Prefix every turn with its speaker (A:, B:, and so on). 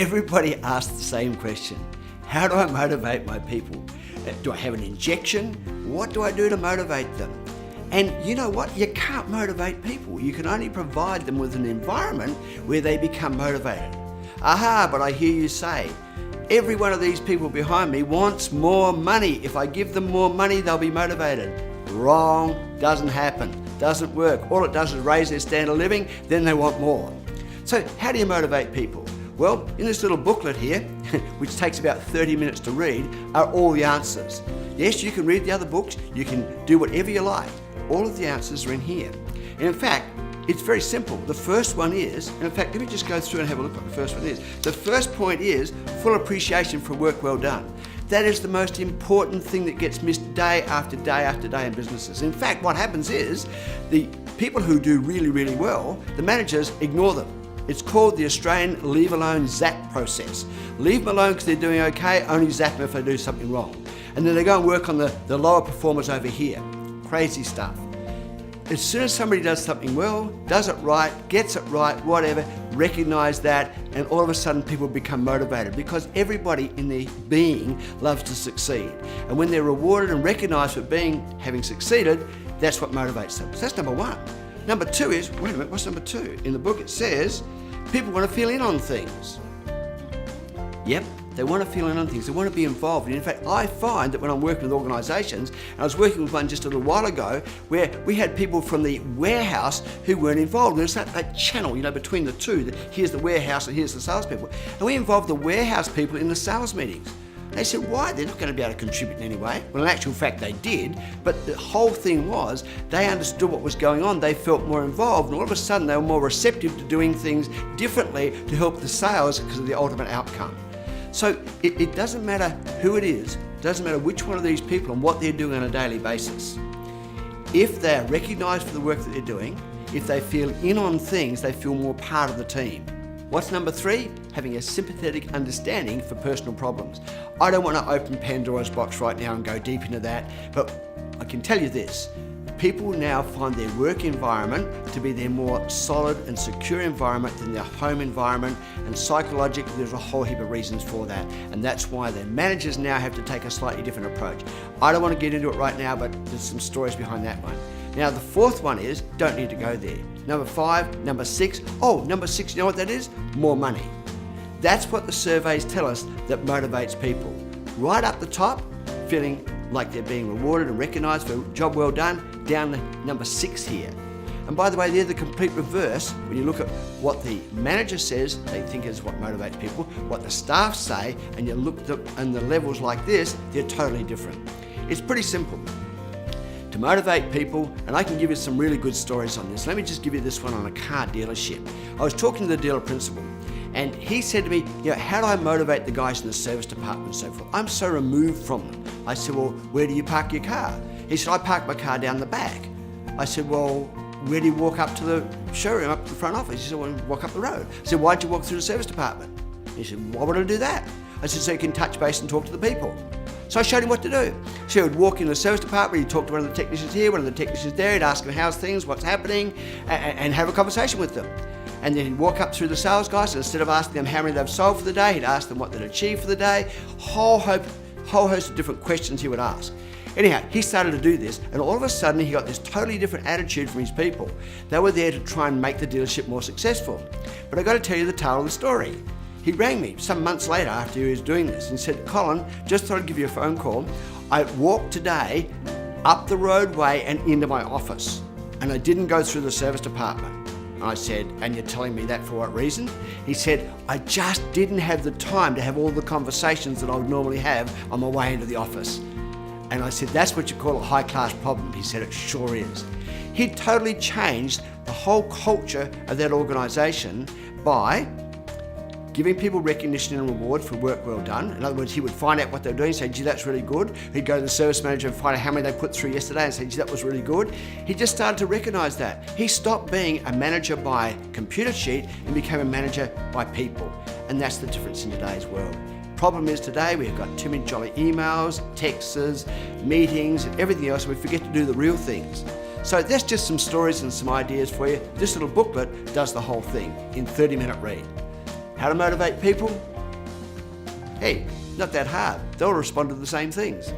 A: Everybody asks the same question. How do I motivate my people? Do I have an injection? What do I do to motivate them? And you know what? You can't motivate people. You can only provide them with an environment where they become motivated. Aha, but I hear you say, every one of these people behind me wants more money. If I give them more money, they'll be motivated. Wrong, doesn't happen, doesn't work. All it does is raise their standard of living, then they want more. So how do you motivate people? Well, in this little booklet here, which takes about 30 minutes to read, are all the answers. Yes, you can read the other books, you can do whatever you like. All of the answers are in here. And in fact, it's very simple. The first one is, and in fact, let me just go through and have a look at what the first one is. The first point is full appreciation for work well done. That is the most important thing that gets missed day after day after day in businesses. In fact, what happens is the people who do really, really well, the managers ignore them. It's called the Australian leave alone zap process. Leave them alone because they're doing okay, only zap them if they do something wrong. And then they go and work on the lower performers over here. Crazy stuff. As soon as somebody does something well, does it right, gets it right, whatever, recognize that, and all of a sudden people become motivated because everybody in their being loves to succeed. And when they're rewarded and recognized for having succeeded, that's what motivates them. So that's number one. Number two is, wait a minute, what's number two? In the book it says, people want to feel in on things. Yep. They want to feel in on things, they want to be involved. And in fact, I find that when I'm working with organisations, and I was working with one just a little while ago, where we had people from the warehouse who weren't involved. There's that channel, between the two. Here's the warehouse and here's the salespeople. And we involved the warehouse people in the sales meetings. They said, why? They're not going to be able to contribute in any way. Well, in actual fact, they did. But the whole thing was, they understood what was going on. They felt more involved. And all of a sudden, they were more receptive to doing things differently to help the sales because of the ultimate outcome. So it doesn't matter who it is, it doesn't matter which one of these people and what they're doing on a daily basis. If they're recognised for the work that they're doing, if they feel in on things, they feel more part of the team. What's number three? Having a sympathetic understanding for personal problems. I don't want to open Pandora's box right now and go deep into that, but I can tell you this. People now find their work environment to be their more solid and secure environment than their home environment, and psychologically there's a whole heap of reasons for that, and that's why their managers now have to take a slightly different approach. I don't want to get into it right now, but there's some stories behind that one. Now the fourth one is, don't need to go there. Number five, number six, you know what that is? More money. That's what the surveys tell us that motivates people. Right up the top, feeling like they're being rewarded and recognised for a job well done, down to number 6 here. And by the way, they're the complete reverse. When you look at what the manager says, they think is what motivates people, what the staff say, and you look at the levels like this, they're totally different. It's pretty simple. To motivate people, and I can give you some really good stories on this. Let me just give you this one on a car dealership. I was talking to the dealer principal, and he said to me, how do I motivate the guys in the service department and so forth? I'm so removed from them. I said, well, where do you park your car? He said, I park my car down the back. I said, well, where do you walk up to the showroom, up to the front office? He said, well, walk up the road. I said, why'd you walk through the service department? He said, why would I do that? I said, so you can touch base and talk to the people. So I showed him what to do. So he would walk into the service department, he'd talk to one of the technicians here, one of the technicians there, he'd ask them how's things, what's happening, and have a conversation with them. And then he'd walk up through the sales guys, and instead of asking them how many they've sold for the day, he'd ask them what they'd achieved for the day, whole host of different questions he would ask. Anyhow, he started to do this, and all of a sudden he got this totally different attitude from his people. They were there to try and make the dealership more successful. But I've got to tell you the tale of the story. He rang me some months later after he was doing this and said, Colin, just thought I'd give you a phone call. I walked today up the roadway and into my office, and I didn't go through the service department. And I said, and you're telling me that for what reason? He said, I just didn't have the time to have all the conversations that I would normally have on my way into the office. And I said, that's what you call a high-class problem. He said, it sure is. He totally changed the whole culture of that organisation by giving people recognition and reward for work well done. In other words, he would find out what they're doing and say, gee, that's really good. He'd go to the service manager and find out how many they put through yesterday and say, gee, that was really good. He just started to recognise that. He stopped being a manager by computer sheet and became a manager by people. And that's the difference in today's world. Problem is today we've got too many jolly emails, texts, meetings, and everything else, and we forget to do the real things. So that's just some stories and some ideas for you. This little booklet does the whole thing in 30-minute read. How to motivate people? Hey, not that hard. They'll respond to the same things.